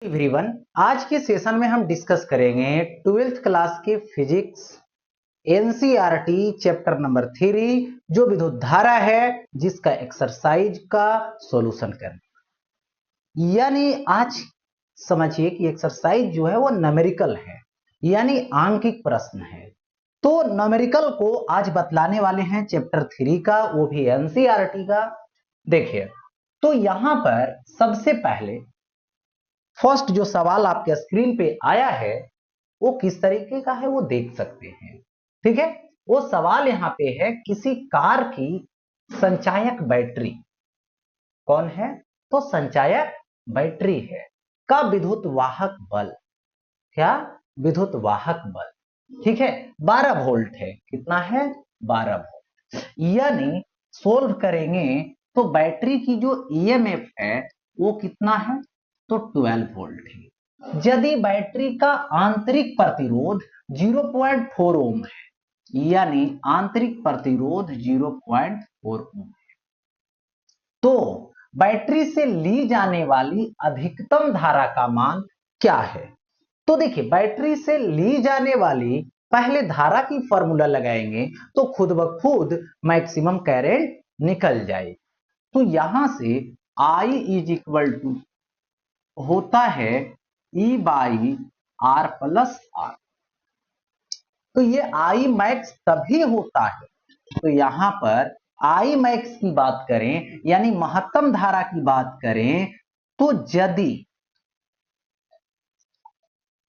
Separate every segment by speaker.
Speaker 1: Everyone, आज के session में हम डिस्कस करेंगे 12th क्लास के फिजिक्स एनसीईआरटी चैप्टर नंबर 3 जो विद्युत धारा है, जिसका एक्सरसाइज का सॉल्यूशन करना। यानी आज समझिए कि एक्सरसाइज जो है वो न्यूमेरिकल है, यानी आंकिक प्रश्न है। तो न्यूमेरिकल को आज बतलाने वाले हैं चैप्टर 3 का, वो भी एनसीईआरटी का। देखिए, तो यहां पर सबसे पहले फर्स्ट जो सवाल आपके स्क्रीन पे आया है वो किस तरीके का है वो देख सकते हैं। ठीक है, वो सवाल यहाँ पे है, किसी कार की संचायक बैटरी कौन है? तो संचायक बैटरी है का विद्युत वाहक बल, क्या? विद्युत वाहक बल। ठीक है, 12 वोल्ट है। कितना है? 12 वोल्ट। यानी सोल्व करेंगे तो बैटरी की जो ईएमएफ है वो कितना है? तो 12 वोल्ट है। यदि बैटरी का आंतरिक प्रतिरोध 0.4 ओम है, यानी आंतरिक प्रतिरोध 0.4 ओम है, तो बैटरी से ली जाने वाली अधिकतम धारा का मान क्या है? तो देखिए, बैटरी से ली जाने वाली पहले धारा की फॉर्मूला लगाएंगे तो खुद ब खुद मैक्सिमम करंट निकल जाए। तो यहां से I इज इक्वल टू होता है E by R plus R. तो ये I मैक्स तभी होता है, तो यहां पर I मैक्स की बात करें यानी महत्तम धारा की बात करें, तो यदि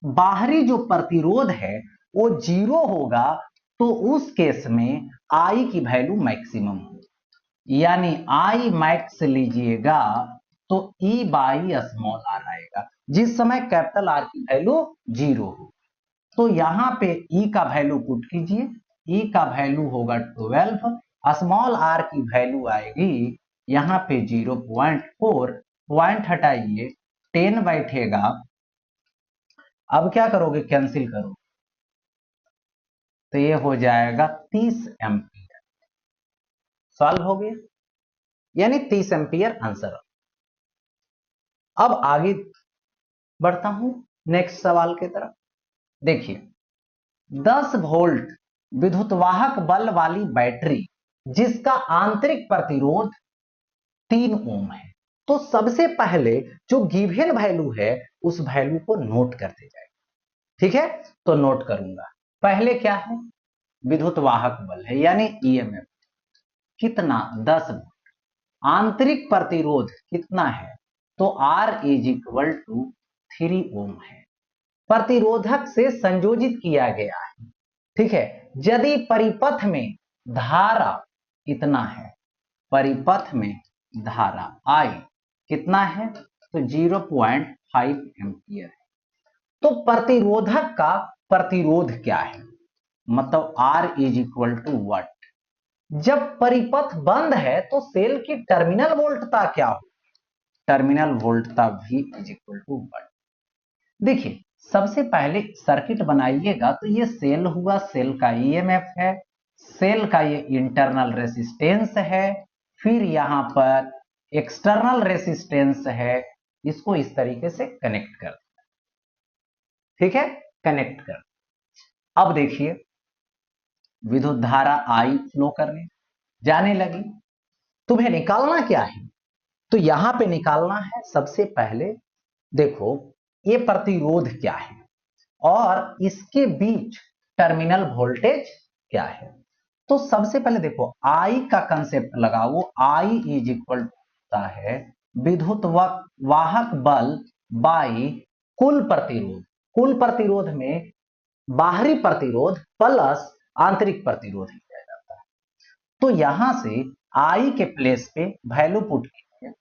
Speaker 1: बाहरी जो प्रतिरोध है वो 0 होगा तो उस केस में I की वैल्यू मैक्सिमम होगी। यानी I मैक्स लीजिएगा तो E बाई स्मॉल आर आएगा, जिस समय कैपिटल आर की वैल्यू 0 हो। तो यहां पे E का वैल्यू पुट कीजिए, E का वैल्यू होगा 12, स्मॉल आर की वैल्यू आएगी यहां पे 0.4, पॉइंट हटाइए 10 बैठेगा। अब क्या करोगे? कैंसिल करो तो ये हो जाएगा 30 एम्पियर। सॉल्व हो गया, यानी 30 एम्पियर आंसर। अब आगे बढ़ता हूं नेक्स्ट सवाल की तरफ। देखिए, 10 वोल्ट विद्युतवाहक बल वाली बैटरी जिसका आंतरिक प्रतिरोध 3 ओम है। तो सबसे पहले जो गिवन वैल्यू है उस वैल्यू को नोट करते जाए। ठीक है, तो नोट करूंगा। पहले क्या है? विद्युत वाहक बल है, यानी ईएमएफ कितना? 10 वोल्ट। आंतरिक प्रतिरोध कितना है? तो R इज इक्वल टू 3 ओम है। प्रतिरोधक से संयोजित किया गया है। ठीक है, यदि परिपथ में धारा कितना है? परिपथ में धारा I कितना है? तो 0.5 एम्पियर है। तो प्रतिरोधक का प्रतिरोध क्या है? मतलब R is equal to what? जब परिपथ बंद है तो सेल की टर्मिनल वोल्टता क्या हो? टर्मिनल वोल्टता V is equal to what? देखिए, सबसे पहले सर्किट बनाइएगा तो ये सेल हुआ, सेल का ईएमएफ है, सेल का ये इंटरनल रेसिस्टेंस है, फिर यहां पर एक्सटर्नल रेसिस्टेंस है। इसको इस तरीके से कनेक्ट कर दिया। ठीक है, कनेक्ट कर। अब देखिए, विद्युत धारा I फ्लो करने जाने लगी। तुम्हें निकालना क्या है? तो यहां पे निकालना है सबसे पहले, देखो ये प्रतिरोध क्या है और इसके बीच टर्मिनल वोल्टेज क्या है। तो सबसे पहले देखो, I का कंसेप्ट लगाओ। I इज इक्वल होता है विद्युत वाहक बल बाई कुल प्रतिरोध। कुल प्रतिरोध में बाहरी प्रतिरोध प्लस आंतरिक प्रतिरोध किया जाता है। तो यहां से I के प्लेस पे वैल्यू पुट कीजिए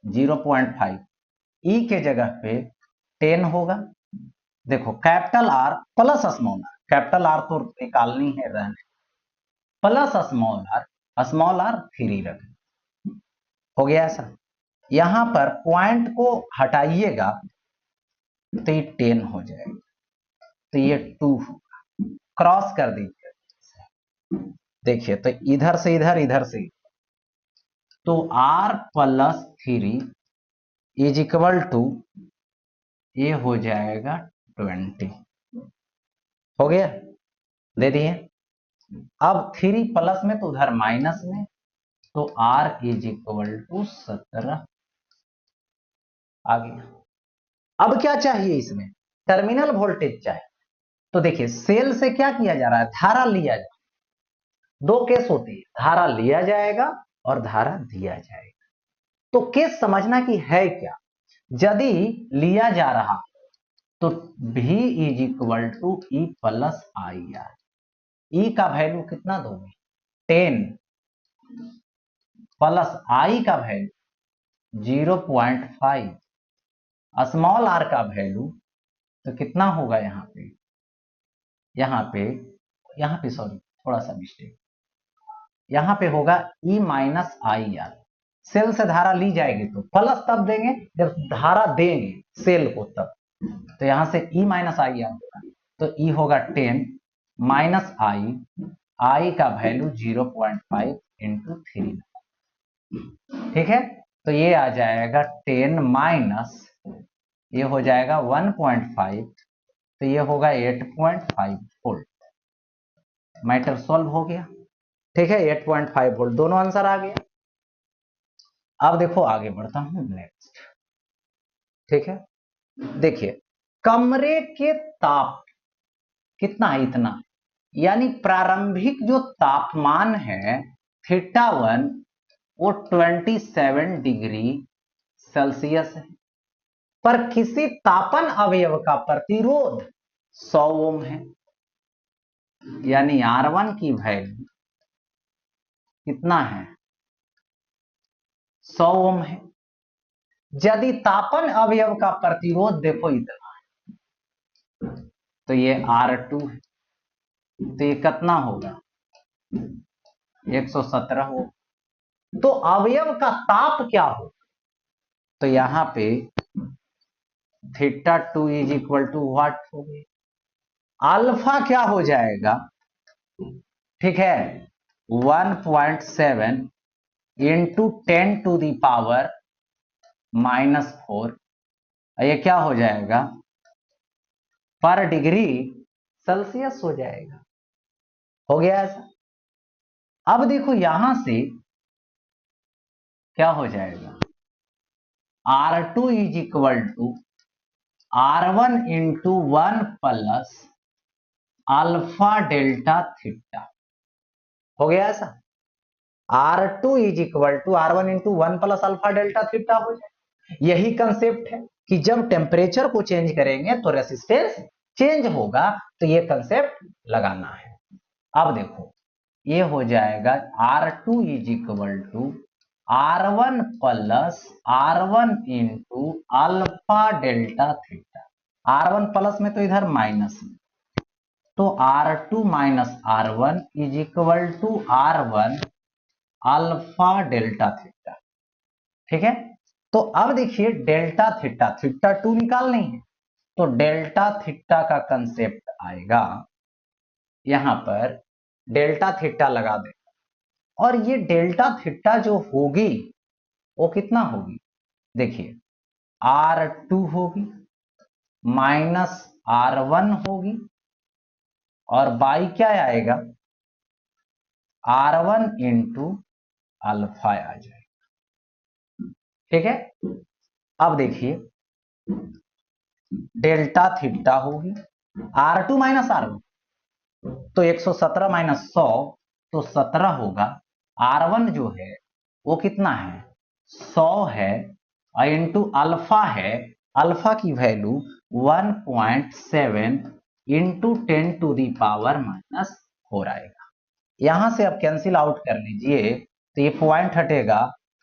Speaker 1: 0.5, E के जगह पे 10 होगा। देखो, capital R plus small r, capital R तो निकालनी है रहने, प्लस स्मॉल आर 3 रख। हो गया ऐसा। यहां पर पॉइंट को हटाइएगा तो ये 10 हो जाएगा, तो ये 2 होगा। क्रॉस कर दीजिए। देखिए, तो इधर से इधर, इधर से इधर, तो R plus 3 is equal to ये हो जाएगा 20। हो गया, दे दिए। अब 3 प्लस में तो उधर माइनस में, तो R इज इक्वल टू 17 आ गया। अब क्या चाहिए इसमें, टर्मिनल वोल्टेज चाहिए। तो देखिए सेल से क्या किया जा रहा है, धारा लिया जा, दो केस होती है, धारा लिया जाएगा और धारा दिया जाएगा। तो केस समझना कि है क्या। यदि लिया जा रहा तो V is equal to E plus I R. E का वैल्यू कितना दोगे, 10 प्लस आई का वैल्यू 0.5, स्मॉल आर का वैल्यू तो कितना होगा, यहाँ पे सॉरी थोड़ा सा मिस्टेक, यहाँ पे होगा E minus I R. Cell से धारा ली जाएगी तो प्लस तब देंगे जब धारा देंगे सेल को तब। तो यहां से ई माइनस आई आर होगा, तो ई होगा 10 माइनस आई का वैल्यू 0.5 इंटू 3। ठीक है, तो ये आ जाएगा 10 माइनस, ये हो जाएगा 1.5, तो ये होगा 8.5 वोल्ट। मैटर सॉल्व हो गया। ठीक है, 8.5 वोल्ट दोनों आंसर आ गया। अब देखो आगे बढ़ता हूं नेक्स्ट। ठीक है, देखिए कमरे के ताप कितना है, इतना, यानी प्रारंभिक जो तापमान है θ1 वो 27 डिग्री सेल्सियस है, पर किसी तापन अवयव का प्रतिरोध 100 ओम है, यानी R1 की वैल्यू कितना है, 100 ओम है। यदि तापन अवयव का प्रतिरोध देखो इतना है, तो ये R2 है, तो ये कितना होगा, 117 होगा। तो अवयव का ताप क्या होगा, तो यहां पे θ2 इज इक्वल टू व्हाट हो गया, अल्फा क्या हो जाएगा, ठीक है 1.7 इंटू 10 टू दी पावर -4, ये क्या हो जाएगा पर डिग्री सेल्सियस हो जाएगा। हो गया ऐसा। अब देखो यहां से क्या हो जाएगा, R2 is equal to R1 into 1 plus alpha delta theta. हो गया ऐसा। R2 is equal to R1 into 1 plus alpha delta theta हो जाए। यही कंसेप्ट है कि जब टेम्परेचर को चेंज करेंगे तो रेसिस्टेंस चेंज होगा, तो ये कंसेप्ट लगाना है। अब देखो ये हो जाएगा R2 is equal to R1 plus R1 into alpha delta theta. R1 plus में तो इधर माइनस में, तो R2 minus R1 is equal to R1 alpha delta theta. ठीक है, तो अब देखिए डेल्टा थीटा, θ2 निकालनी है, तो डेल्टा थीटा का कंसेप्ट आएगा, यहां पर डेल्टा थीटा लगा दे, और ये डेल्टा थीटा जो होगी वो कितना होगी, देखिए R2 होगी माइनस R1 होगी, और बाई क्या आएगा R1 इंटू अल्फा आ जाएगा। ठीक है, अब देखिए डेल्टा थीटा होगी R2 माइनस R1, तो 117 माइनस 100 तो 17 होगा। R1 जो है वो कितना है 100 है, इंटू अल्फा है, अल्फा की value 1.7 into 10 to the power -4 आएगा। यहां से अब कैंसिल आउट कर लीजिए, तो ये पॉइंट हटेगा,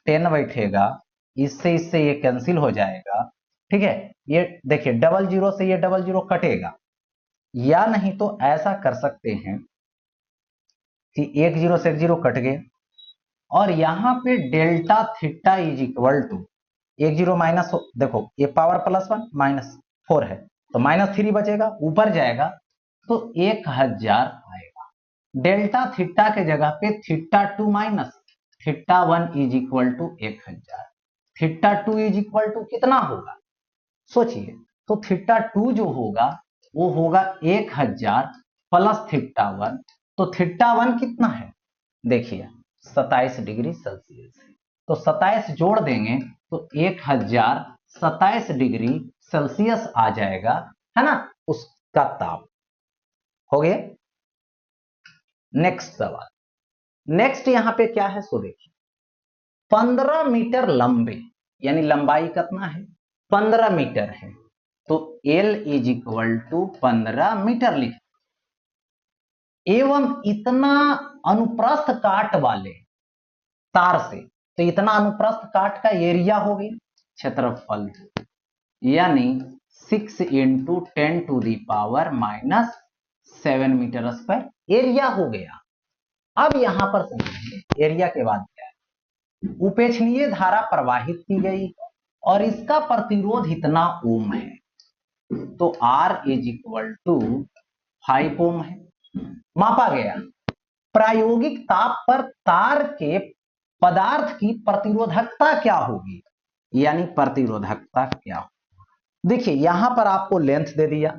Speaker 1: 10 बैठेगा, इससे ये कैंसिल हो जाएगा। ठीक है, ये देखिए डबल जीरो से ये डबल जीरो कटेगा, या नहीं तो ऐसा कर सकते हैं कि एक जीरो से एक जीरो कट गए, और यहां पे delta theta is equal to एक जीरो माइनस, देखो ये पावर +1 -4 है, तो -3 बचेगा, ऊपर जाएगा तो 1000 आएगा। डेल्टा थीटा के जगह पे θ2 minus θ1 is equal to 1000। θ2 is equal to कितना होगा, सोचिए तो थीटा 2 जो होगा वो होगा 1000 प्लस थीटा 1। तो थीटा 1 कितना है, देखिए 27 डिग्री सेल्सियस है। तो 27 जोड़ देंगे तो 1027 डिग्री सेल्सियस आ जाएगा, है ना, उसका ताप। हो गया। नेक्स्ट सवाल, नेक्स्ट यहां पे क्या है सो देखिए, 15 मीटर लंबे, यानी लंबाई कितना है 15 मीटर है, तो L is equal to 15 metre लिख, एवं इतना अनुप्रस्थ काट वाले तार से, तो इतना अनुप्रस्थ काट का एरिया हो गया क्षेत्रफल, यानी 6 इंटू 10⁻⁻7 मीटर स्क्वायर एरिया हो गया। अब यहां पर समझिए एरिया के बाद क्या है, उपेक्षणीय धारा प्रवाहित की गई और इसका प्रतिरोध इतना ओम है, तो R इज इक्वल टू 5 ओम है, मापा गया। प्रायोगिक ताप पर तार के पदार्थ की प्रतिरोधकता क्या होगी, यानी प्रतिरोधकता क्या होगी। देखिए यहां पर आपको लेंथ दे दिया,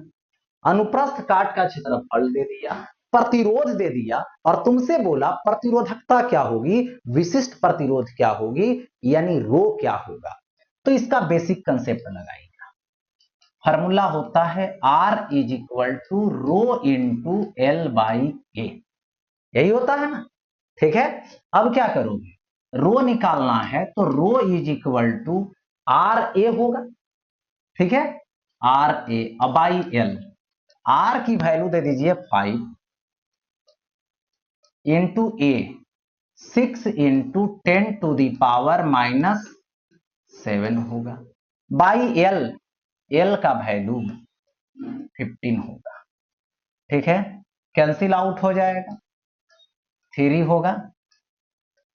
Speaker 1: अनुप्रस्थ काट का क्षेत्रफल दे दिया, प्रतिरोध दे दिया, और तुमसे बोला प्रतिरोधकता क्या होगी, विशिष्ट प्रतिरोध क्या होगी, यानी रो क्या होगा। तो इसका बेसिक कंसेप्ट लगाएगा, फॉर्मूला होता है R is equal to rho into L by A, यही होता है ना, ठीक है। अब क्या करोगे, रो निकालना है तो rho is equal to R A होगा, ठीक है, R A by L, R की वैल्यू दे दीजिए 5 इंटू ए 6 इंटू 10⁻⁻7 होगा, बाई एल, एल का वैल्यू 15 होगा, ठीक है, कैंसिल आउट हो जाएगा, 3 होगा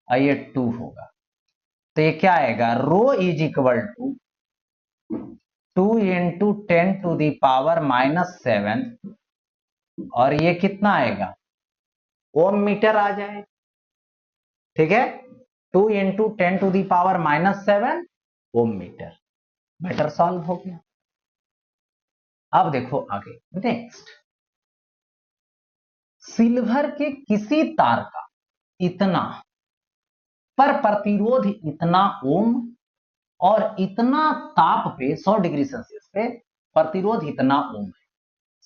Speaker 1: और ये 2 होगा, तो ये क्या आएगा, रो इज इक्वल टू 2 इंटू 10⁻⁻7 और ये कितना आएगा, ओम मीटर आ जाए, ठीक है, 2 इंटू 10⁻⁻7 ओम मीटर। मैटर सॉल्व हो गया। अब देखो आगे, नेक्स्ट, सिल्वर के किसी तार का इतना पर प्रतिरोध इतना ओम और इतना ताप पे 100 डिग्री सेल्सियस पे प्रतिरोध इतना ओम है,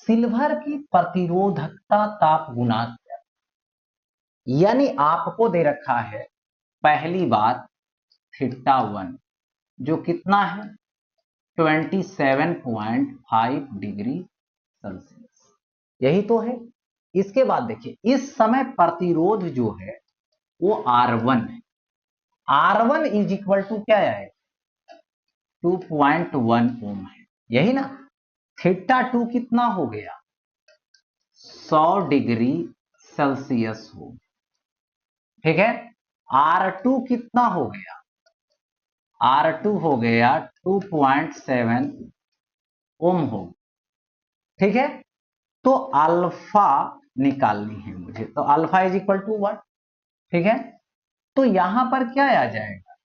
Speaker 1: सिल्वर की प्रतिरोधकता ताप गुना, यानी आपको दे रखा है पहली बात थीटा 1 जो कितना है 27.5 डिग्री सेल्सियस, यही तो है। इसके बाद देखिए इस समय प्रतिरोध जो है वो R1 है, R1 इज इक्वल टू क्या है 2.1 ओम है, यही ना। थीटा 2 कितना हो गया 100 डिग्री सेल्सियस हो, ठीक है। R2 कितना हो गया, R2 हो गया 2.7 ओम हो, ठीक है। तो अल्फा निकालनी है मुझे, तो अल्फा इज इक्वल टू 1, ठीक है। तो यहां पर क्या आ जाएगा,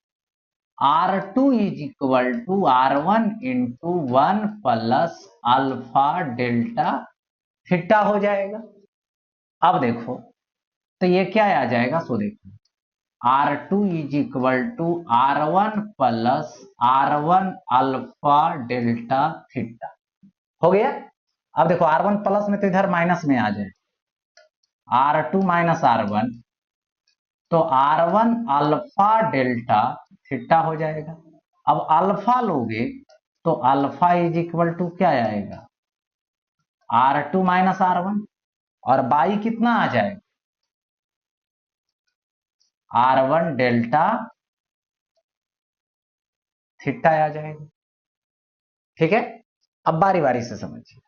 Speaker 1: R2 is equal to R1 into 1 plus alpha delta theta हो जाएगा। अब देखो तो ये क्या आ जाएगा, सो देखो R2 is equal to R1 plus R1 alpha delta theta हो गया। अब देखो R1 प्लस में तो इधर माइनस में आ जाए, R2 माइनस R1, तो R1 अल्फा डेल्टा थीटा हो जाएगा। अब अल्फा लोगे तो अल्फा इज इक्वल टू क्या आएगा R2 माइनस R1, और बाई कितना आ जाएगा R1 डेल्टा थीटा आ जाएगा, ठीक है। अब बारी बारी से समझिए,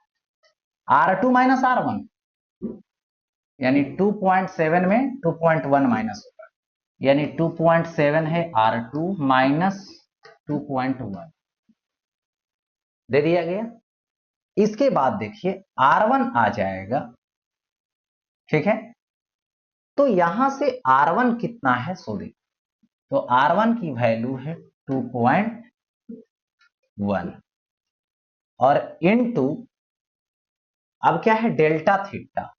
Speaker 1: R2 माइनस R1 यानी 2.7 में 2.1 माइनस होगा, यानी 2.7 है R2 माइनस 2.1 दे दिया गया। इसके बाद देखिए R1 आ जाएगा, ठीक है। तो यहां से R1 कितना है सो देखिए, तो R1 की वैल्यू है 2.1 और इनटू अब क्या है डेल्टा थीटा,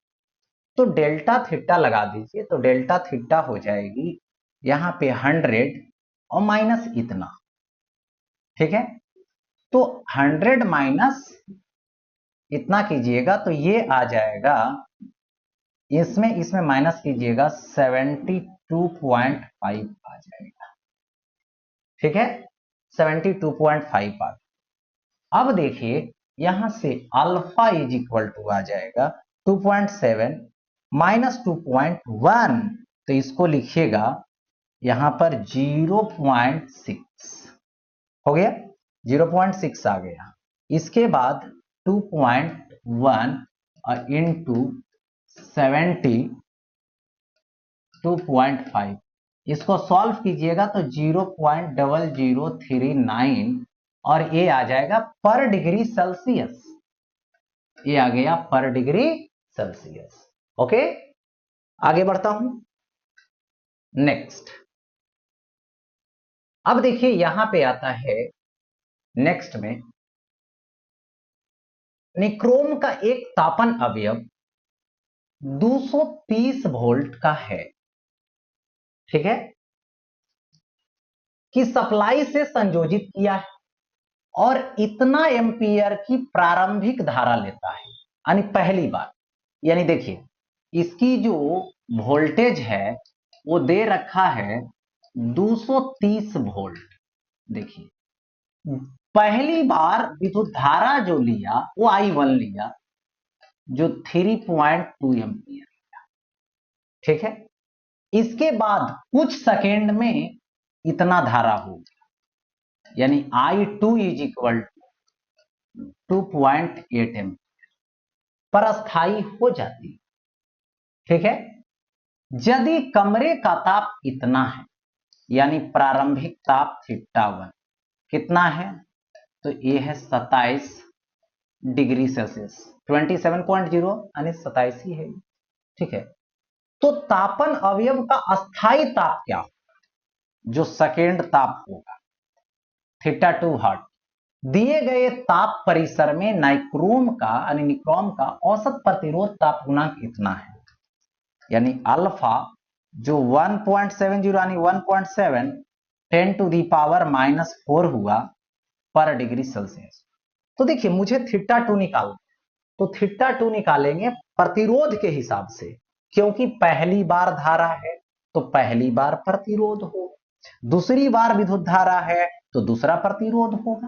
Speaker 1: तो डेल्टा थीटा लगा दीजिए, तो डेल्टा थीटा हो जाएगी यहां पे 100 और माइनस इतना, ठीक है। तो 100 माइनस इतना कीजिएगा तो ये आ जाएगा, इसमें इसमें माइनस कीजिएगा 72.5 आ जाएगा, ठीक है, 72.5 आ। अब देखिए यहां से अल्फा इज इक्वल टू आ जाएगा 2.7 माइनस 2.1, तो इसको लिखिएगा यहां पर 0.6 हो गया, 0.6 आ गया। इसके बाद 2.1 इंटू 72.5, इसको सॉल्व कीजिएगा तो 0.0039 और ये आ जाएगा पर डिग्री सेल्सियस, ये आ गया पर डिग्री सेल्सियस। ओके, आगे बढ़ता हूं नेक्स्ट। अब देखिए यहां पे आता है नेक्स्ट में, निक्रोम का एक तापन अवयव 230 वोल्ट का है, ठीक है, कि सप्लाई से संयोजित किया है और इतना एम्पियर की प्रारंभिक धारा लेता है, यानी पहली बार, यानी देखिए इसकी जो वोल्टेज है वो दे रखा है 230 वोल्ट। देखिए पहली बार विद्युत धारा जो लिया वो I1 लिया जो 3.2 एम्पियर, ठीक है। इसके बाद कुछ सेकेंड में इतना धारा होगा, यानी I2 is equal to 2.8 ampere per अस्थाई हो जाती है, ठीक है। यदि कमरे का ताप इतना है, यानी प्रारंभिक ताप θ1 कितना है, तो ये है 27 डिग्री सेल्सियस, 27.0 यानी 27 ही है, ठीक है। तो तापन अवयव का अस्थाई ताप क्या होगा, जो सेकेंड ताप होगा θ2 हर्ट, दिए गए ताप परिसर में नाइक्रोम का यानी निक्रोम का औसत प्रतिरोध ताप गुणांक इतना है, यानी अल्फा जो 1.70 यानी 1.7 10 टू दी पावर -4 हुआ पर डिग्री सेल्सियस। तो देखिए मुझे θ2 निकालना, तो θ2 निकालेंगे प्रतिरोध के हिसाब से, क्योंकि पहली बार धारा है तो पहली बार प्रतिरोध होगा, दूसरी बार विद्युत धारा है तो दूसरा प्रतिरोध होगा।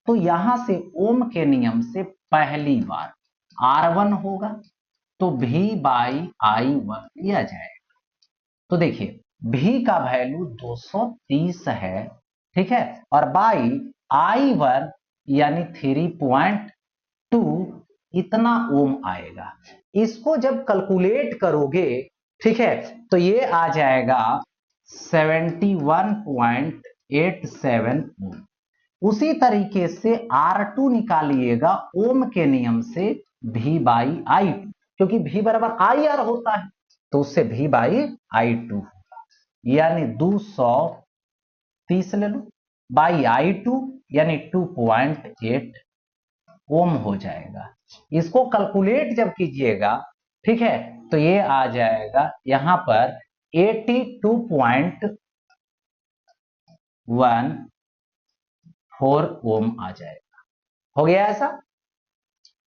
Speaker 1: तो यहां से ओम के नियम से पहली बार R1 होगा तो V बाई I1 लिया जाएगा। तो देखिए V का वैल्यू 230 है, ठीक है, और बाई I1 यानी 3.2 इतना ओम आएगा। इसको जब कैलकुलेट करोगे, ठीक है, तो ये आ जाएगा 71.87 ओम। उसी तरीके से R2 निकालिएगा ओम के नियम से V बाई I2, क्योंकि V बराबर IR होता है तो उससे V बाई I2 होगा, यानी 230 ले लो बाई I2 यानी 2.8 ओम हो जाएगा। इसको कैलकुलेट जब कीजिएगा, ठीक है, तो ये आ जाएगा यहां पर 82.14 ओम आ जाएगा। हो गया ऐसा।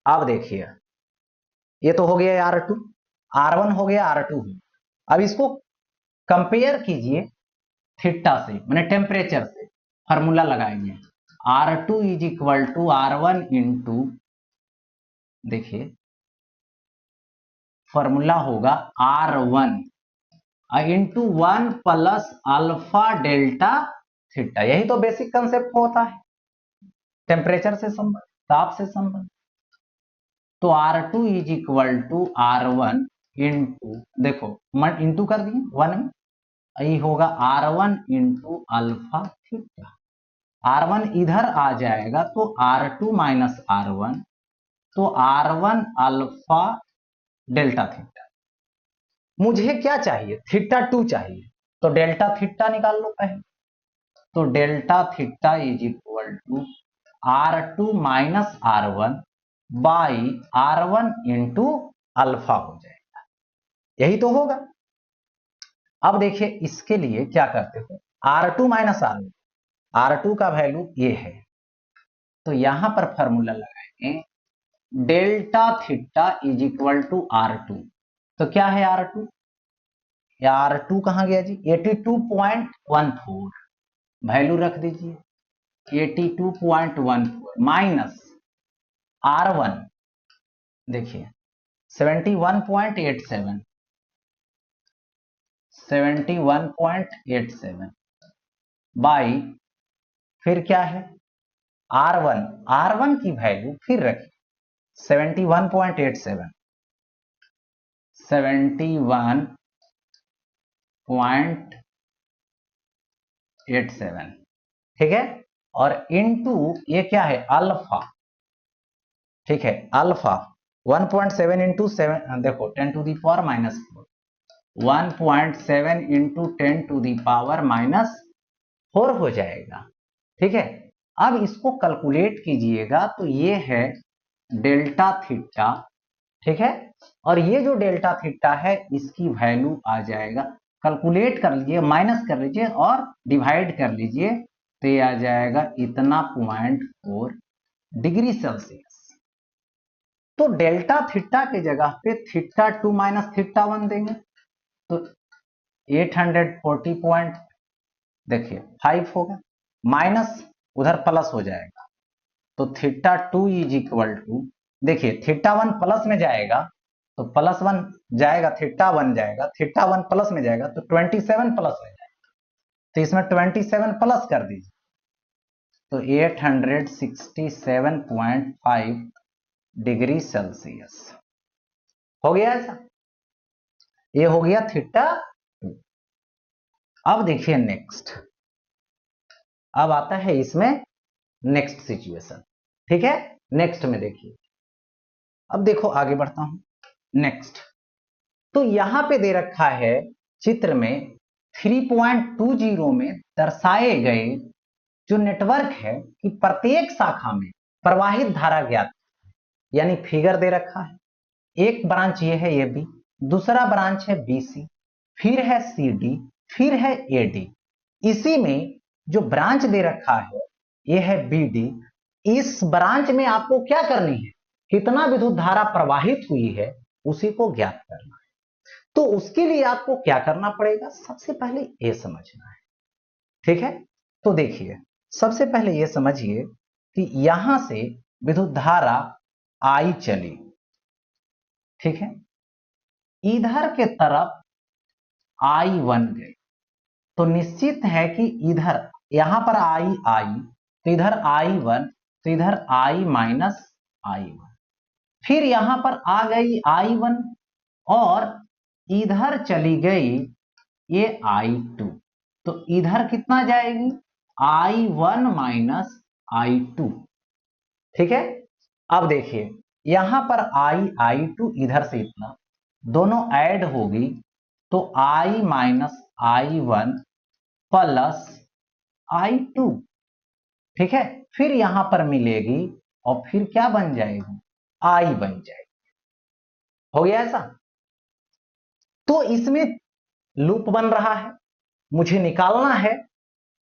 Speaker 1: अब देखिए ये तो हो गया R2, R1 हो गया, R2 हो, अब इसको कंपेयर कीजिए थीटा से, मैंने टेम्परेचर से, फार्मूला लगाएंगे R2 is equal to R1 into, देखिए फॉर्मूला होगा R1 into 1 plus alpha delta theta, यही तो बेसिक कंसेप्ट होता है टेम्परेचर से संबंध, ताप से संबंध। तो R2 is equal to R1 into, देखो इंटू कर दिए 1 में, यही होगा R1 into alpha theta, R1 इधर आ जाएगा तो R2 माइनस R1, तो R1 अल्फा डेल्टा थीटा। मुझे क्या चाहिए, θ2 चाहिए, तो डेल्टा थीटा निकाल लो पहले, तो delta theta is equal to R2 minus R1 by R1 into alpha हो जाएगा, यही तो होगा। अब देखिए इसके लिए क्या करते हो, R2 माइनस R1, R2 का वैल्यू ये है, तो यहां पर फॉर्मूला लगाएंगे delta theta is equal to R2। तो क्या है R2, R2 कहां गया जी, 82.14, वैल्यू रख दीजिए 82.14 माइनस R1 देखिए 71.87 बाई फिर क्या है R1 की वैल्यू फिर रखिए 71.87 ठीक है, और इनटू ये क्या है अल्फा, ठीक है अल्फा 1.7 इंटू 7 देखो 10 to the power minus 4, 1.7 into 10 to the power minus 4 हो जाएगा। ठीक है, अब इसको कैलकुलेट कीजिएगा तो ये है डेल्टा थीटा, ठीक है, और ये जो डेल्टा थीटा है इसकी वैल्यू आ जाएगा, कैलकुलेट कर लीजिए, माइनस कर लीजिए और डिवाइड कर लीजिए, तो ये आ जाएगा इतना 0.4 डिग्री सेल्सियस। तो डेल्टा थीटा के जगह पे थीटा 2 माइनस थीटा 1 देंगे तो 840 पॉइंट देखिए 5 होगा, माइनस उधर प्लस हो जाएगा, तो थीटा 2 इज इक्वल टू, देखिए थीटा 1 प्लस में जाएगा तो प्लस 1 जाएगा, थीटा 1 जाएगा, थीटा 1 प्लस में जाएगा तो 27 प्लस में जाएगा, तो इसमें 27 प्लस कर दीजिए तो 867.5 डिग्री सेल्सियस हो गया ऐसा, ये हो गया थीटा 2। अब देखिए नेक्स्ट, अब आता है इसमें नेक्स्ट सिचुएशन, ठीक है, नेक्स्ट में देखिए, अब देखो आगे बढ़ता हूं नेक्स्ट, तो यहां पे दे रखा है चित्र में 3.20 में दर्शाए गए जो नेटवर्क है कि प्रत्येक शाखा में प्रवाहित धारा ज्ञात, यानी फिगर दे रखा है, एक ब्रांच ये है ए बी, दूसरा ब्रांच है बी सी, फिर है सी डी, फिर है ए डी, इसी में जो ब्रांच दे रखा है ये है बी डी, इस ब्रांच में आपको क्या करनी है, कितना विद्युत धारा प्रवाहित हुई है उसी को ज्ञात करना है। तो उसके लिए आपको क्या करना पड़ेगा, सबसे पहले ये समझना है, ठीक है, तो देखिए सबसे पहले ये समझिए कि यहां से विद्युत धारा आई चली, ठीक है, इधर के तरफ आई वन गई, तो निश्चित है कि इधर यहां पर आई तो इधर आई वन, तो इधर आई माइनस आई वन, फिर यहां पर आ गई आई वन और इधर चली गई ये आई टू, तो इधर कितना जाएगी I one minus I two, ठीक है। अब देखिए यहां पर आई टू इधर से इतना दोनों ऐड होगी तो I minus I one plus I two, ठीक है, फिर यहां पर मिलेगी और फिर क्या बन जाएगी आई बन जाएगी, हो गया ऐसा। तो इसमें लूप बन रहा है, मुझे निकालना है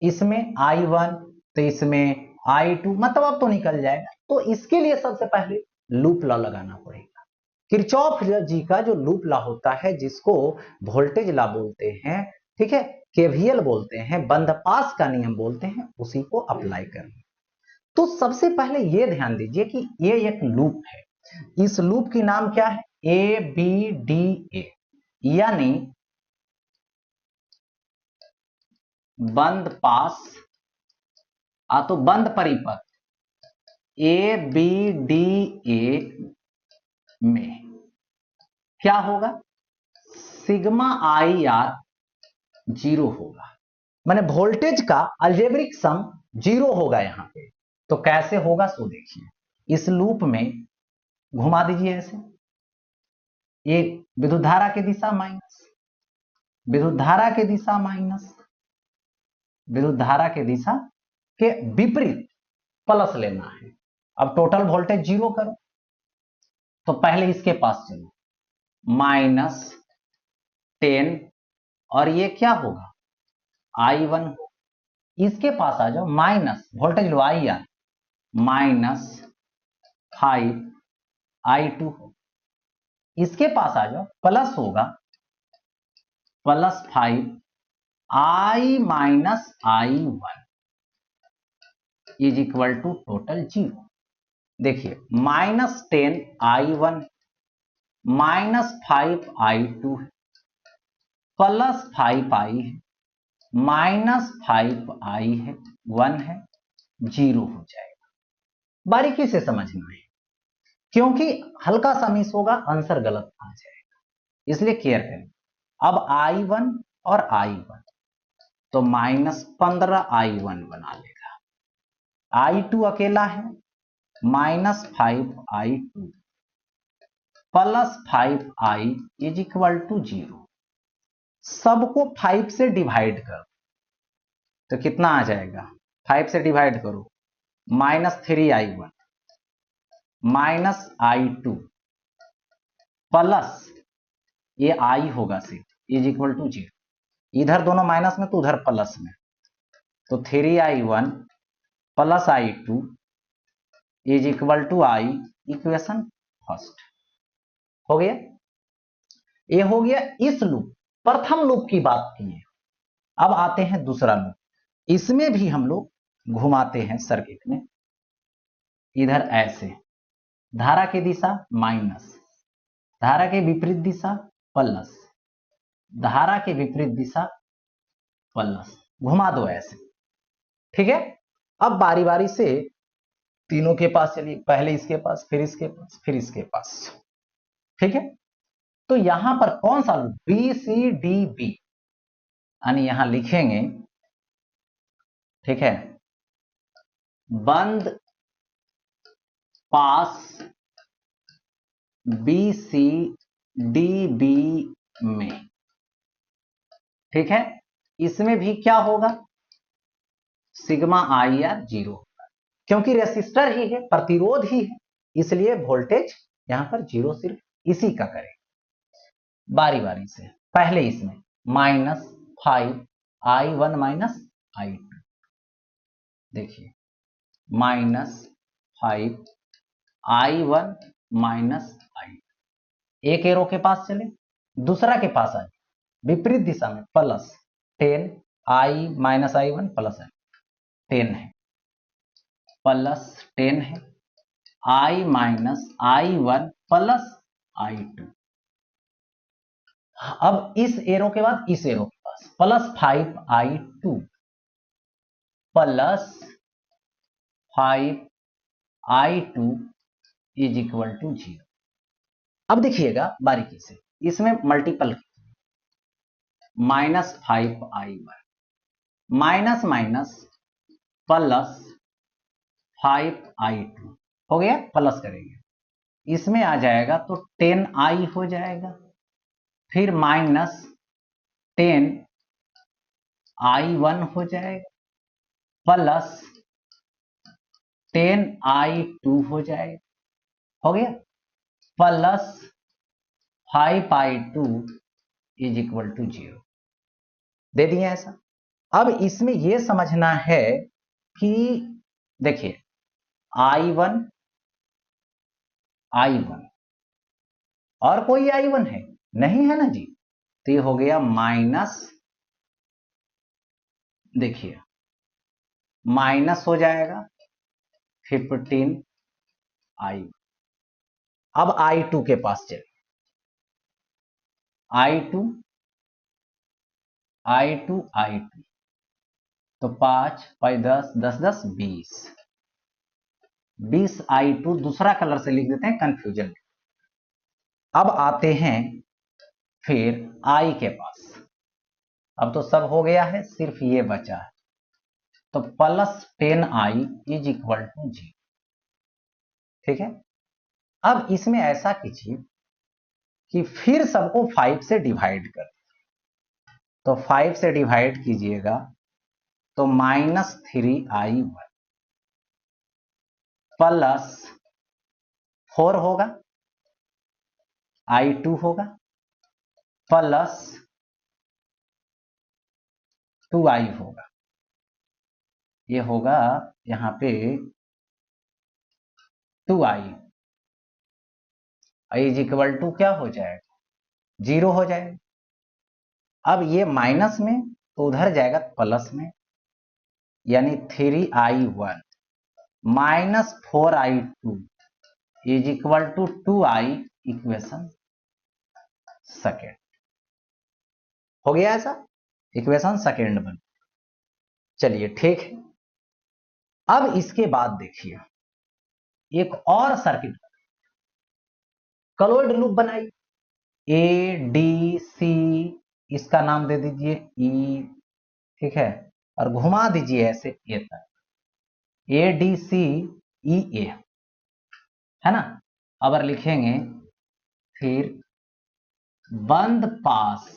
Speaker 1: इसमें आई वन तो इसमें आई टू, मतलब अब तो निकल जाएगा, तो इसके लिए सबसे पहले लूप लॉ लगाना पड़ेगा, किरचॉफ जी का जो लूप लॉ होता है जिसको वोल्टेज लॉ बोलते हैं, ठीक है, केवीएल बोलते हैं, बंद पास का नियम बोलते हैं, उसी को अप्लाई करना। तो सबसे पहले ये ध्यान दीजिए कि ये एक लूप है, इस लूप की नाम क्या है ए बी डी ए, यानी बंद पास तो बंद परिपथ ए बी डी ए में क्या होगा सिग्मा आई आर 0 होगा, माने वोल्टेज का अलजेब्रिक सम 0 होगा यहां पे। तो कैसे होगा सो देखिए, इस लूप में घुमा दीजिए ऐसे, ये विद्युत धारा की दिशा माइनस, विद्युत धारा की दिशा माइनस, विद्युत धारा की दिशा के विपरीत, प्लस लेना है। अब टोटल वोल्टेज जीरो करो, तो पहले इसके पास चलो, -10, और ये क्या होगा, I1। इसके पास आ जाओ, माइनस वोल्टेज लो IR, -5I2। इसके पास आ जाओ, प्लस होगा +5I minus I1 is equal to total zero. देखिए, -10I1 -5I2 +5I है, -5I है, 1 है, 0 हो जाएगा। बारीकी से समझना है, क्योंकि हल्का सा मिस होगा, आंसर गलत आ जाएगा, इसलिए केयर करें। अब I1 और I1 तो -15I1 बना लेगा, I2 अकेला है, -5I2 +5I is equal to 0। सबको 5 से डिवाइड कर, तो कितना आ जाएगा, 5 से डिवाइड करो, -3I1 -I2 प्लस ये I होगा सिर्फ, इज इक्वल टू 0। इधर दोनों माइनस में तो उधर प्लस में, तो 3I1 + I2 is equal to I, equation first हो गया। ये हो गया इस लूप, प्रथम लूप की बात की है। अब आते हैं दूसरा लूप, इसमें भी हम लोग घुमाते हैं सर्किट में, इधर ऐसे, धारा की दिशा माइनस, धारा के विपरीत दिशा प्लस, धारा के विपरीत दिशा प्लस, घुमा दो ऐसे, ठीक है। अब बारी बारी से तीनों के पास चलिए, पहले इसके पास, फिर इसके पास, फिर इसके पास, ठीक है। तो यहां पर कौन सा लूप, BCDB, यानी यहां लिखेंगे, ठीक है, बंद पास BCDB में, ठीक है। इसमें भी क्या होगा, सिग्मा IR 0 होगा, क्योंकि रेसिस्टर ही है, प्रतिरोध ही है, इसलिए वोल्टेज यहां पर 0 सिर्फ इसी का करें। बारी बारी से, पहले इसमें -5I1 -I2, देखिए, -5I1 -I2, एक एरो के पास चले, दूसरा के पास आए, विपरीत दिशा में +10I -I1 +I, 10 है, +10 है, I -I1 +I2। अब इस एरो के बाद इस एरो के पास +5I2 +5I2 is equal to 0। अब देखिएगा बारीकी से, इसमें multiple, -5I1 minus minus +5I2 हो गया, प्लस करेंगे, इसमें आ जाएगा तो 10I हो जाएगा, फिर -10I1 हो जाएगा, प्लस 10I2 हो जाएगा, हो गया, plus 5I2 is equal to 0, दे दिए ऐसा। अब इसमें यह समझना है कि देखिए, I1 और कोई I1 है नहीं, है ना जी, तो ये हो गया माइनस, देखिए माइनस हो जाएगा 15I। अब I2 के पास चलिए, I2 तो 5 5 10 10 10 20 I2, दूसरा कलर से लिख देते हैं कंफ्यूजन। अब आते हैं फिर I के पास, अब तो सब हो गया है, सिर्फ ये बचा है, तो +10I इज इक्वल टू 0, ठीक है। अब इसमें ऐसा कीजिए कि फिर सबको 5 से डिवाइड कर, तो 5 से डिवाइड कीजिएगा तो -3I1 प्लस 4 होगा, I2 होगा प्लस 2I होगा। ये होगा यहां पे 2I इज इक्वल टू क्या हो जाएगा, 0 हो जाएगा। अब ये माइनस में तो उधर जाएगा प्लस में, यानी 3I1 minus 4I2 is equal to 2I equation second. हो गया ऐसा, इक्वेशन सेकेंड बन। चलिए ठीक है। अब इसके बाद देखिए एक और सर्किट, क्लोज्ड लूप बनाई, ए डी सी, इसका नाम दे दीजिए ई, ठीक है, और घुमा दीजिए ऐसे ए तक, ए डी सी ई ए, है ना। अब लिखेंगे फिर बंद पास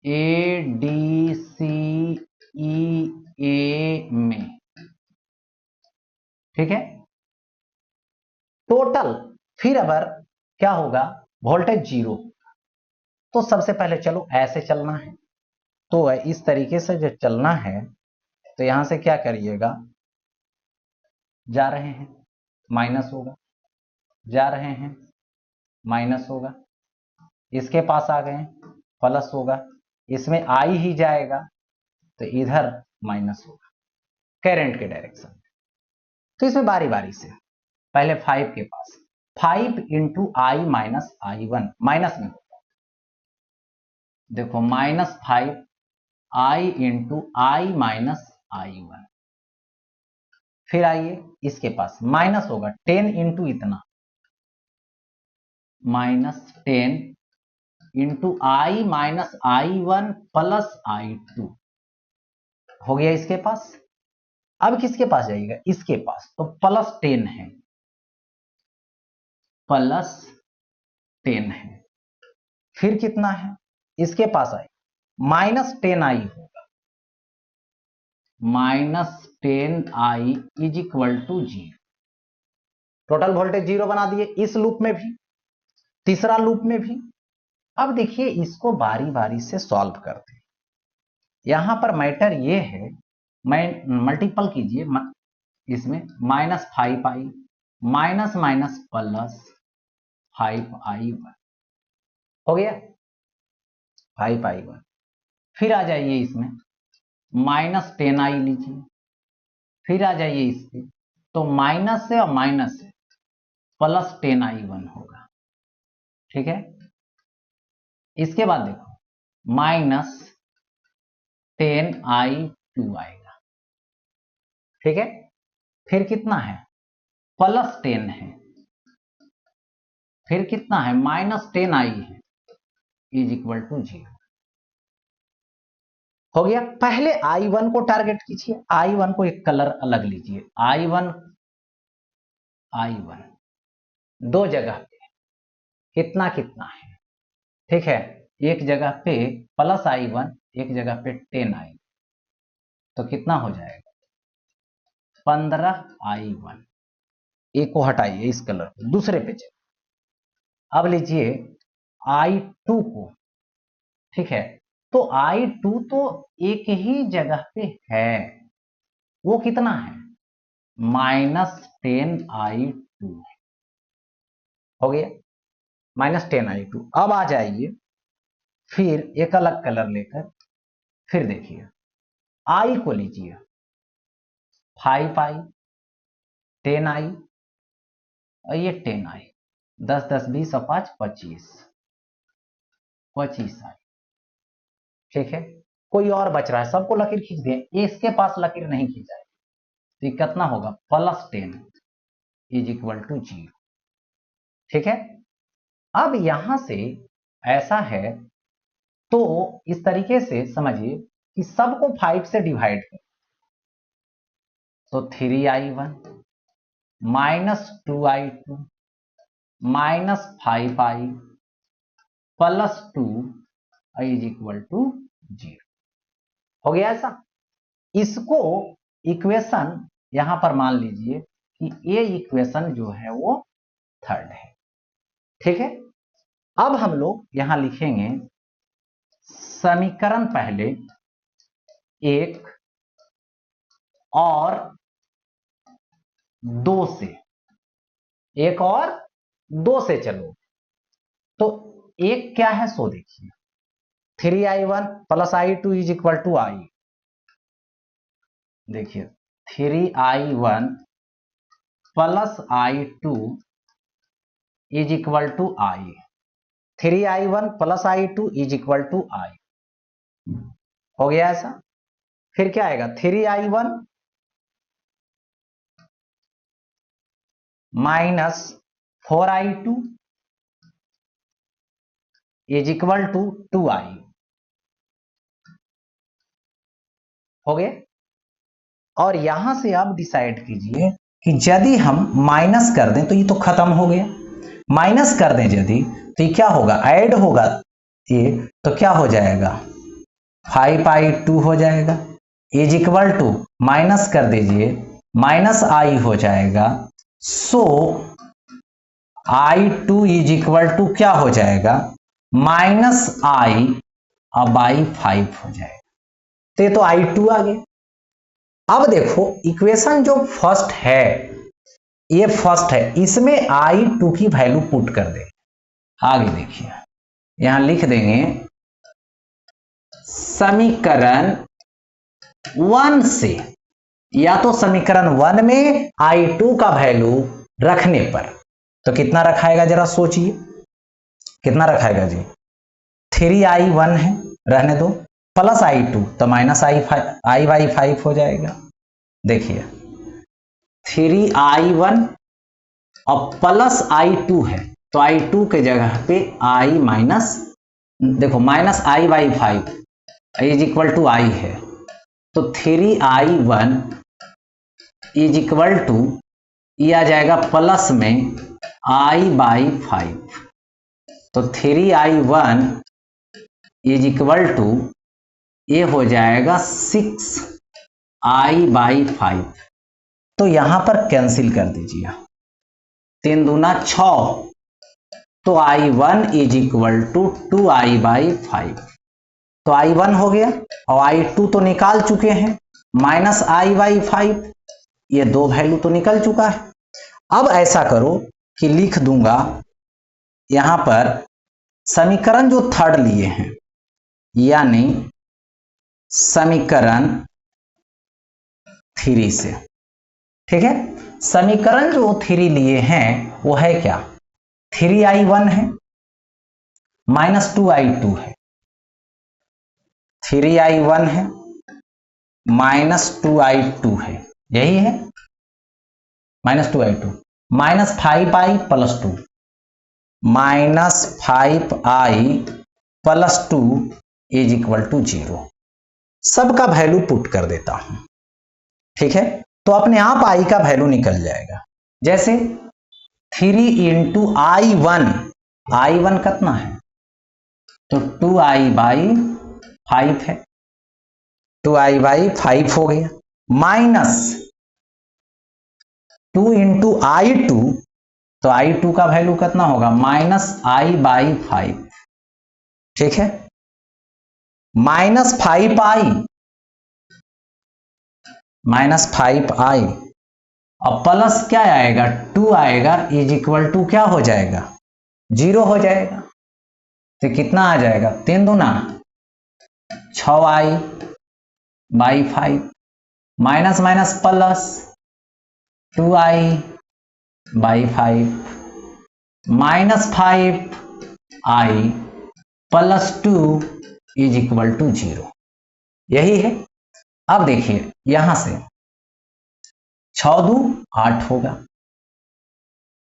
Speaker 1: ए डी सी ई ए में, ठीक है, टोटल फिर अगर क्या होगा, वोल्टेज 0। तो सबसे पहले चलो ऐसे चलना है, तो इस तरीके से जो चलना है, तो यहां से क्या करिएगा, जा रहे हैं माइनस होगा, जा रहे हैं माइनस होगा, इसके पास आ गए प्लस होगा, इसमें आई ही जाएगा तो इधर माइनस होगा करंट के डायरेक्शन। तो इसमें बारी बारी से पहले 5 के पास 5 इंटू आई माइनस I1 माइनस में होगा, देखो -5 आई इंटू आई माइनस I1। फिर आइए इसके पास माइनस होगा 10 इंटू इतना, -10 इंटू आई माइनस I1 प्लस I2 हो गया इसके पास। अब किसके पास जाइएगा, इसके पास, तो +10 है, +10 है। फिर कितना है, इसके पास आए -10I होगा, -10I is equal to 0। Total voltage 0 बना दिए इस लूप में भी, तीसरा लूप में भी। अब देखिए इसको बारी बारी से सॉल्व करते हैं। यहां पर मैटर ये है, मैं मल्टीपल कीजिए इसमें -5I minus minus plus 5I1 हो गया 5I1। फिर आ जाइए इसमें -10I लीजिए, फिर आ जाइए इसके, तो माइनस से और माइनस से +10I1 होगा, ठीक है। इसके बाद देखो -10I2 आएगा, ठीक है। फिर कितना है, +10 है, फिर कितना है -10I है इज इक्वल टू 0 हो गया। पहले I1 को टारगेट कीजिए, I1 को एक कलर अलग लीजिए, I1 दो जगह पे कितना कितना है, ठीक है, एक जगह पे +I1 एक जगह पे 10I, तो कितना हो जाएगा 15I1। एक को हटाइए इस कलर को, दूसरे पे चलिए। अब लीजिए I2 को, ठीक है, तो I2 तो एक ही जगह पे है, वो कितना है -10I2 हो गया, -10I2। अब आ जाइए फिर एक अलग कलर लेकर, फिर देखिए I को लीजिए 5I 10I और ये 10I, 10 10 20 और 5 25I, ठीक है। कोई और बच रहा है, सबको लकीर खींच दें, इसके पास लकीर नहीं खींचा है, तो कितना होगा +10 इज इक्वल टू 0, ठीक है। अब यहां से ऐसा है, तो इस तरीके से समझिए कि सबको 5 से डिवाइड करें, तो 3I1 -2I2 -5I +2I is equal to 0 हो गया ऐसा। इसको इक्वेशन यहां पर मान लीजिए कि ये इक्वेशन जो है वो थर्ड है। ठीक है, अब हम लोग यहां लिखेंगे समीकरण पहले एक और दो से, एक और दो से चलो। तो एक क्या है सो देखिए, 3i1 plus i2 is equal to I. देखिए 3i1 plus i2 is equal to I. 3i1 plus i2 is equal to I हो गया ऐसा। फिर क्या आएगा, 3i1 minus 4i2 is equal to 2i हो गया। और यहां से आप डिसाइड कीजिए कि यदि हम माइनस कर दें तो ये तो खत्म हो गया, माइनस कर दें यदि तो ये क्या होगा, ऐड होगा ये, तो क्या हो जाएगा 5i2 हो जाएगा इज इक्वल टू, माइनस कर दीजिए माइनस आई हो जाएगा। सो i2 इज इक्वल टू क्या हो जाएगा, माइनस आई अब i5 हो जाएगा। तो ये तो i2 आ गया। अब देखो इक्वेशन जो फर्स्ट है, ये फर्स्ट है, इसमें i2 की वैल्यू पुट कर दे। आगे देखिए यहां लिख देंगे समीकरण 1 से, या तो समीकरण 1 में i2 का वैल्यू रखने पर, तो कितना रखाएगा जरा सोचिए, कितना रखाएगा जी, 3i1 है रहने दो, प्लस i2 तो माइनस i5 हो जाएगा। देखिए 3i1 और प्लस i2 है, तो i2 के जगह पे i माइनस, देखो minus i/5 is equal to I है, तो 3i1 इज इक्वल टू ये आ जाएगा प्लस में i/5, तो 3i1 इज इक्वल टू ये हो जाएगा 6i/5। तो यहां पर कैंसिल कर दीजिए, 3 दूना 6, तो i1 is equal to 2i/5। तो i1 हो गया और i2 तो निकाल चुके हैं, माइनस i/5, ये दो वैल्यू तो निकल चुका है। अब ऐसा करो कि लिख दूंगा यहां पर समीकरण जो थर्ड लिए हैं, यानी समीकरण 3 से। ठीक है, समीकरण जो 3 लिए हैं वो है क्या, 3i1 है माइनस 2i2 है, 3i1 है माइनस 2i2 है, यही है minus 2i2, minus 5i plus 2, minus 5i plus 2 is equal to 0। सबका वैल्यू पुट कर देता हूं। ठीक है, तो अपने आप आई का वैल्यू निकल जाएगा। जैसे 3 इंटू i1, i1 कितना है, तो 2i/5 है, 2i/5 हो गया, माइनस 2 इंटू i2, तो i2 का वैल्यू कितना होगा, माइनस i/5। ठीक है, माइनस 5i, माइनस 5i और प्लस क्या आएगा, 2 आएगा इज इक्वल टू क्या हो जाएगा, 0 हो जाएगा। तो कितना आ जाएगा, 3 दूना 6i/5, minus minus plus 2i/5, minus 5i plus 2 is equal to 0, यही है। अब देखिए यहां से 6 दू 8 होगा,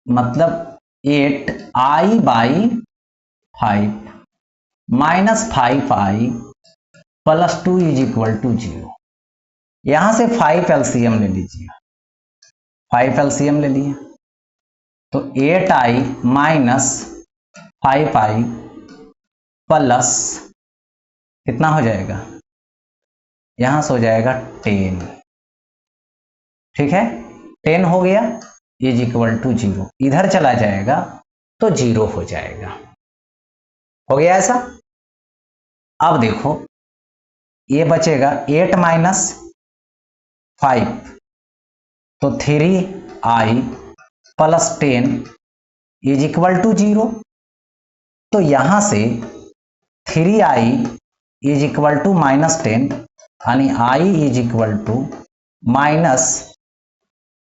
Speaker 1: मतलब 8i/5 minus 5i plus 2 is equal to 0। यहां से 5 एलसीएम ले लीजिए, 5 एलसीएम ले लिए तो 8i माइनस 5i प्लस कितना हो जाएगा, यहां से हो जाएगा 10। ठीक है, 10 हो गया इज इक्वल टू 0, इधर चला जाएगा तो 0 हो जाएगा। हो गया ऐसा। अब देखो ये बचेगा 8 माइनस 5, तो 3i plus 10 is equal to 0। तो यहां से 3i is equal to minus 10, यानी i is equal to minus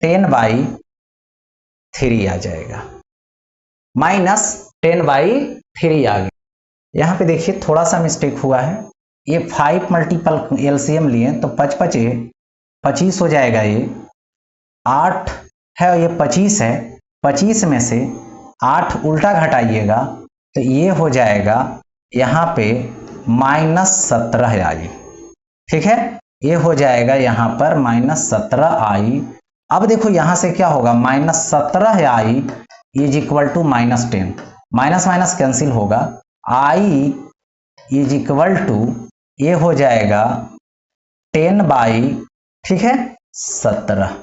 Speaker 1: 10/3 आ जाएगा, माइनस 10/3 आ गया। यहां पे देखिए थोड़ा सा मिस्टेक हुआ है, ये 5 मल्टीपल एलसीएम लिए तो 5 5 25 हो जाएगा। ये 8 है, ये 25 है, 25 में से 8 उल्टा घटाइएगा तो ये हो जाएगा यहाँ पे -17 आई। ठीक है, ये हो जाएगा यहाँ पर -17 आई। अब देखो यहाँ से क्या होगा, -17 I is equal to -10, minus minus cancel होगा, आई इज इक्वल टू ये हो जाएगा 10/, ठीक है, 17,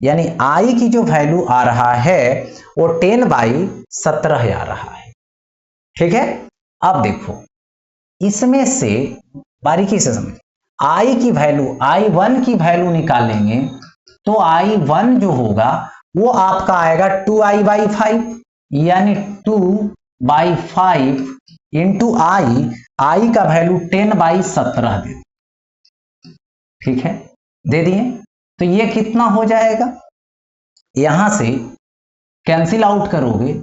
Speaker 1: यानी आई की जो वैल्यू आ रहा है वो 10/17 आ रहा है। ठीक है, अब देखो इसमें से बारीकी से समझ, आई की वैल्यू I1 की वैल्यू निकालेंगे तो I1 जो होगा वो आपका आएगा 2i/5, यानी 2/5 इंटू आई का वैल्यू 10/17 दे, ठीक है, दे दिए। तो ये कितना हो जाएगा, यहां से कैंसिल आउट करोगे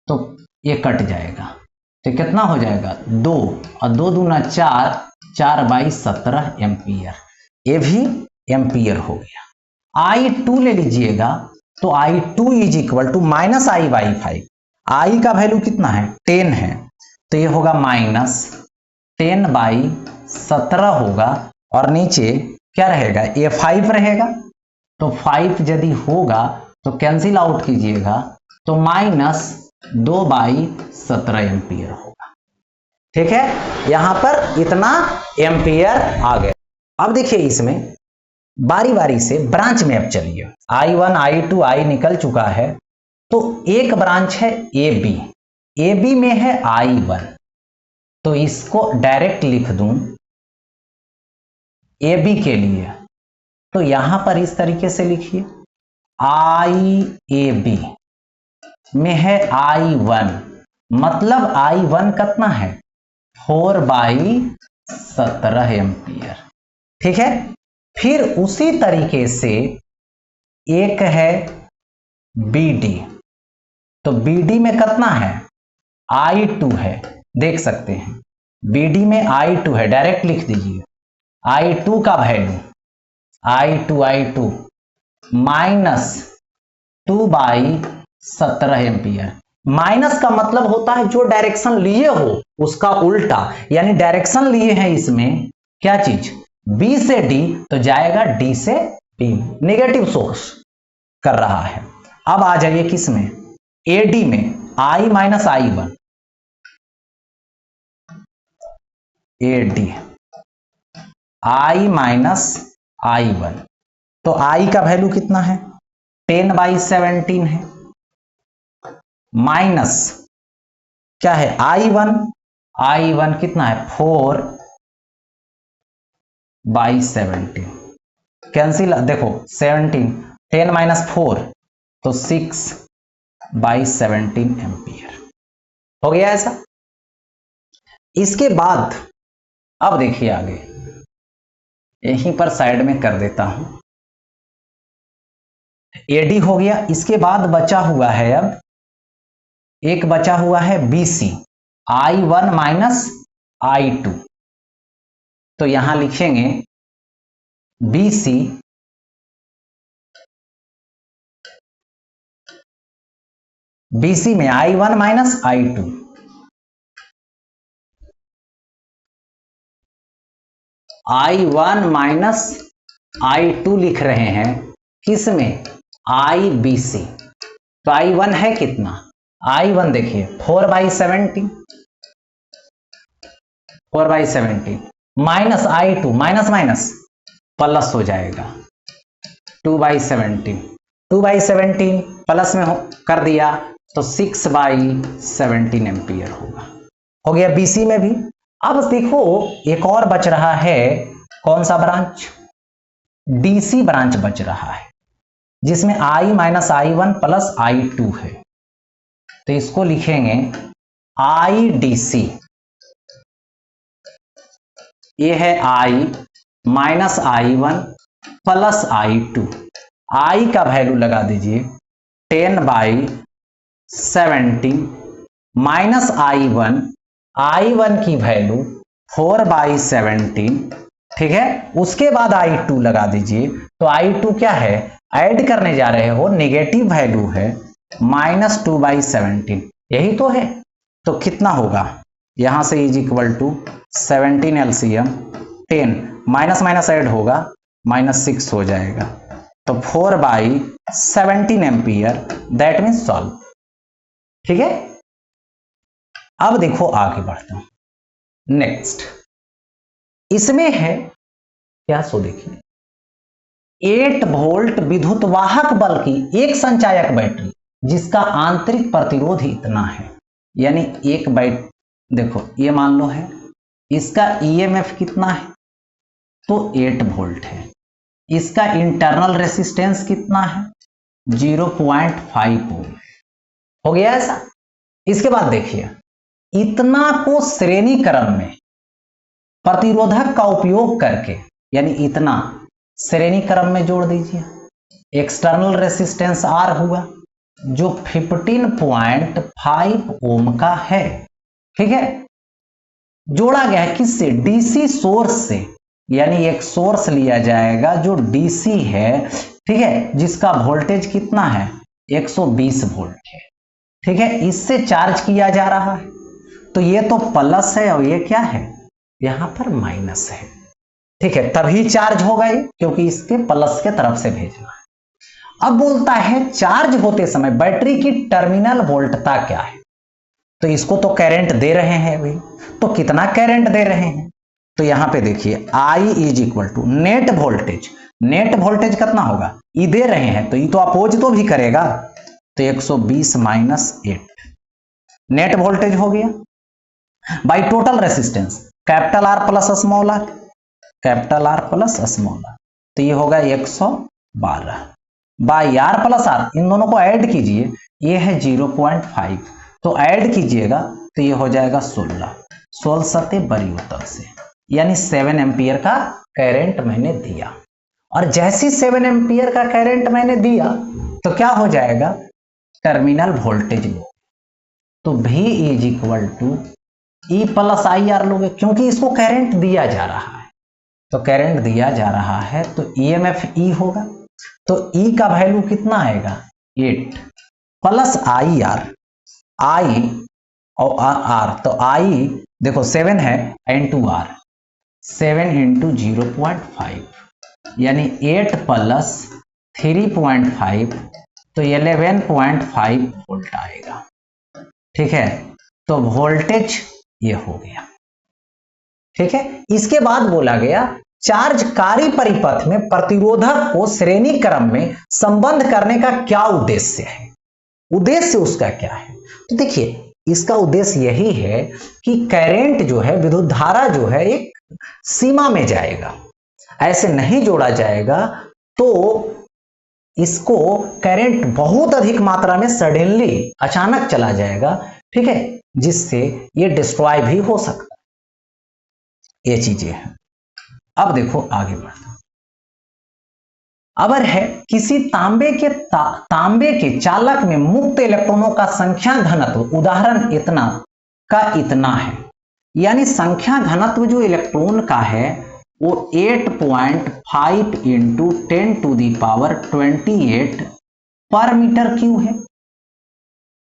Speaker 1: तो ये कट जाएगा, तो कितना हो जाएगा 2 और 2 दूना 4, 4/17 एम्पियर, ये भी एम्पियर हो गया। I2 ले लीजिएगा तो I2 is equal to -i/5, आई का वैल्यू कितना है 10 है, तो ये होगा -10/17 होगा, और नीचे क्या रहेगा, ये 5 रहेगा, तो 5 यदि होगा तो कैंसिल आउट कीजिएगा तो -2/17 एम्पियर होगा। ठीक है, यहां पर इतना एम्पियर आ गया। अब देखिए इसमें बारी बारी से ब्रांच में अब चलिए, I1 I2 I निकल चुका है, तो एक ब्रांच है AB, AB में है I1, तो इसको डायरेक्ट लिख दूं AB के लिए, तो यहां पर इस तरीके से लिखिए, IAB में है I1, मतलब I1 कितना है 4/17 एम्पियर। ठीक है, फिर उसी तरीके से एक है BD, तो BD में कितना है I2 है, देख सकते हैं BD में I2 है, डायरेक्ट लिख दीजिए I2 का वैल्यू I2 -2/17 एम्पियर। माइनस का मतलब होता है जो डायरेक्शन लिए हो उसका उल्टा, यानी डायरेक्शन लिए हैं इसमें क्या चीज B से D, तो जाएगा D से B, नेगेटिव सोर्स कर रहा है। अब आ जाइए किस में, AD में I-I1, AD I-I1, तो I का वैल्यू कितना है 10/17 है, माइनस क्या है I1 कितना है 4/17, कैंसिल देखो 17, 10 - 4 तो 6/17 एम्पियर हो गया ऐसा। इसके बाद अब देखिए आगे, यहीं पर साइड में कर देता हूं, AD हो गया। इसके बाद बचा हुआ है, अब एक बचा हुआ है BC, I1 - I2, तो यहां लिखेंगे BC में I1 - I2, I1 - I2 लिख रहे हैं किस में IBC, तो I1 है कितना, I1 देखिए 4/17 minus I2, minus minus plus हो जाएगा, 2/17, 2/17 प्लस में कर दिया तो 6/17 एम्पियर होगा। हो गया बीसी में भी। अब देखो एक और बच रहा है, कौन सा ब्रांच? डीसी ब्रांच बच रहा है, जिसमें I minus I1 plus I2 है। तो इसको लिखेंगे IDC। ये है I minus I1 plus I2। I का वैल्यू लगा दीजिए 10/17 माइनस I1 की वैल्यू 4/17, ठीक है। उसके बाद I2 लगा दीजिए, तो I2 क्या है, ऐड करने जा रहे हो, नेगेटिव वैल्यू है -2/17, यही तो है। तो कितना होगा, यहां से is equal to 17 LCM 10 minus minus add होगा -6 हो जाएगा, तो 4/17 एम्पियर, दैट मीन सॉल्व। ठीक है। अब देखो आगे बढ़ता हूं, नेक्स्ट इसमें है क्या, सो देखिए 8 वोल्ट विद्युत वाहक बल की एक संचायक बैटरी जिसका आंतरिक प्रतिरोध इतना है, यानी एक बैट, देखो ये मान लो है, इसका ईएमएफ कितना है, तो 8 वोल्ट है। इसका इंटरनल रेसिस्टेंस कितना है, 0.5 ओम। हो गया ऐसा। इसके बाद देखिए, इतना को श्रेणी क्रम में प्रतिरोधक का उपयोग करके, यानी इतना श्रेणी क्रम में जोड़ दीजिए। एक्सटर्नल रेसिस्टेंस आर हुआ जो 15.5 ओम का है, ठीक है। जोड़ा गया है किससे, डीसी सोर्स से, यानी एक सोर्स लिया जाएगा जो डीसी है, ठीक है, जिसका वोल्टेज कितना है, 120 वोल्ट है, ठीक है। इससे चार्ज किया जा रहा है, तो ये तो प्लस है और ये क्या है, यहां पर माइनस है, ठीक है। तभी चार्ज होगा ये, क्योंकि इसके प्लस के तरफ से भेजना है। अब बोलता है चार्ज होते समय बैटरी की टर्मिनल वोल्टता क्या है, तो इसको तो करंट दे रहे हैं भाई, तो कितना करंट दे रहे हैं, तो यहां पे देखिए I is equal to net voltage, net voltage कितना होगा, ये दे रहे हैं तो ये तो अपोज तो भी करेगा, तो 120 माइनस 8 नेट वोल्टेज हो गया, by total resistance capital R plus small r, capital R plus small r, तो ये होगा 112 बाई आर प्लस आर, इन दोनों को ऐड कीजिए, ये है 0.5, तो ऐड कीजिएगा तो ये हो जाएगा 16 सते बड़ी उत्तर से, यानी 7 एम्पियर का करंट मैंने दिया। और जैसी 7 एम्पियर का करंट मैंने दिया तो क्या हो जाएगा, टर्मिनल वोल्टेज लो, तो V is equal to E plus I R लोगे, क्योंकि इसको करंट दिया जा रहा है, तो करंट दिया जा रहा है तो EMF E होगा, तो E का वैल्यू कितना आएगा, 8 प्लस आई आर, I और R, तो I देखो 7 है इंटू R, 7 इंटू 0.5, यानी 8 प्लस 3.5, तो 11.5 वोल्ट आएगा, ठीक है। तो वोल्टेज ये हो गया, ठीक है। इसके बाद बोला गया चार्जकारी परिपथ में प्रतिरोधक को श्रेणी क्रम में संबंध करने का क्या उद्देश्य है, उद्देश्य उसका क्या है, तो देखिए इसका उद्देश्य यही है कि करंट जो है, विद्युत धारा जो है एक सीमा में जाएगा, ऐसे नहीं जोड़ा जाएगा तो इसको करंट बहुत अधिक मात्रा में सडनली अचानक चला जाएगा, ठीक है, जिससे ये डिस्ट्रॉय भी हो सकता है, ये चीजें हैं। अब देखो आगे बढ़ता हूं। अगर है किसी तांबे के चालक में मुक्त इलेक्ट्रॉनों का संख्या घनत्व, उदाहरण इतना का इतना है, यानी संख्या घनत्व जो इलेक्ट्रॉन का है वो 8.5 इंटू 10⁻28 पर मीटर क्यूब है।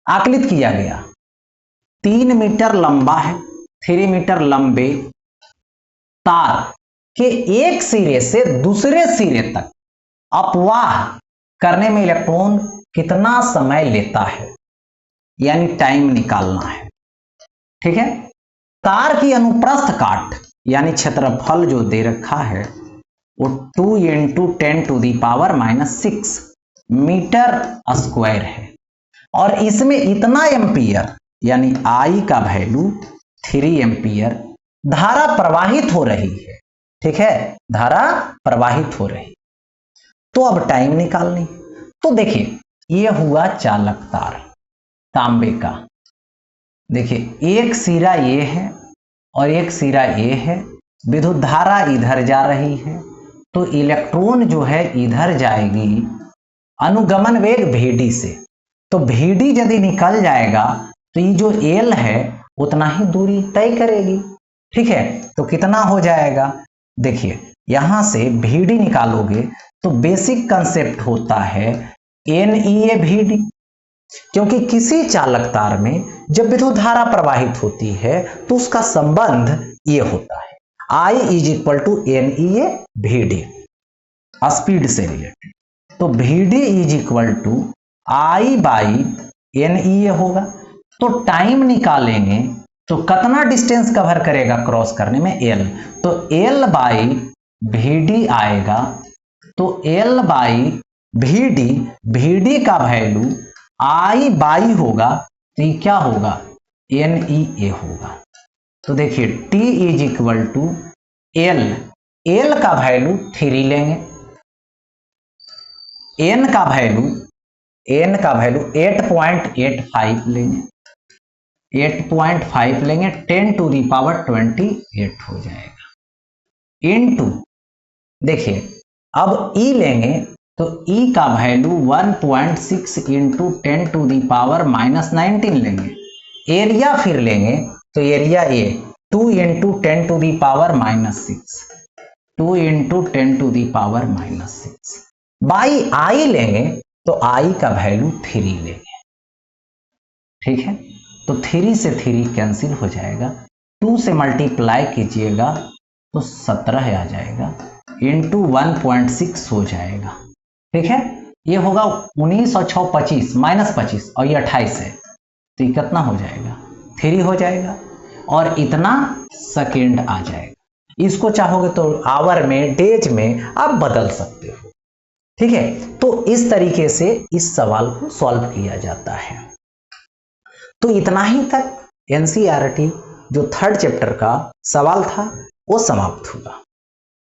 Speaker 1: आकलित किया गया 3 मीटर लंबा है, 3 मीटर लंबे तार के एक सिरे से दूसरे सिरे तक अपवाह करने में इलेक्ट्रॉन कितना समय लेता है, यानी टाइम निकालना है, ठीक है। तार की अनुप्रस्थ काट यानी क्षेत्रफल जो दे रखा है वो 2 इंटू 10⁻⁻⁶ मीटर स्क्वायर है। और इसमें इतना एम्पियर यानी आई का वैल्यू 3 एम्पियर धारा प्रवाहित हो रही है। ठीक है, धारा प्रवाहित हो रही। तो अब टाइम निकालनी। तो देखिए ये हुआ चालक तार तांबे का। देखिए एक सिरा ये है और एक सिरा ये है, विद्युत धारा इधर जा रही है, तो इलेक्ट्रॉन जो है इधर जाएगी अनुगमन वेग vd से। तो vd यदि निकल जाएगा तो ये जो l है उतना ही दूरी तय करेगी। ठीक है, तो कितना हो जाएगा, देखिए यहां से vd निकालोगे तो बेसिक कंसेप्ट होता है NEA VD, क्योंकि किसी चालक तार में जब विद्युत धारा प्रवाहित होती है तो उसका संबंध ये होता है I = NEA VD, स्पीड से रिलेटेड। तो VD = I/NEA होगा। तो टाइम निकालेंगे तो कितना डिस्टेंस कवर करेगा क्रॉस करने में, L, तो L/VD आएगा। तो L/VD, VD का वैल्यू I/, होगा तो ये क्या होगा, NEA होगा। तो देखिए T = L, L का वैल्यू 3 लेंगे, N का वैल्यू 8.85 लेंगे, 8.5 लेंगे, 10⁻28 हो जाएगा। इनटू देखिए अब E लेंगे तो E का वैल्यू 1.6 × 10⁻⁻19 लेंगे। एरिया फिर लेंगे तो एरिया A 2 × 10⁻⁻6, 2 × 10⁻⁻6 बाई I लेंगे तो I का वैल्यू 3 लेंगे। ठीक है, तो 3 से 3 कैंसिल हो जाएगा, 2 से मल्टीप्लाई कीजिएगा तो 17 आ जाएगा, इंटू 1.6 हो जाएगा। ठीक है, ये होगा 19 और 6 25 -25 और ये 28 है, तो ये कितना हो जाएगा, 3 हो जाएगा और इतना सेकेंड आ जाएगा। इसको चाहोगे तो आवर में, डेज में आप बदल सकते हो। ठीक है, तो इस तरीके से इस सवाल को सॉल्व किया जाता है। तो इतना ही तक NCERT जो 3rd चैप्टर का सवाल था वो समाप्त हुआ।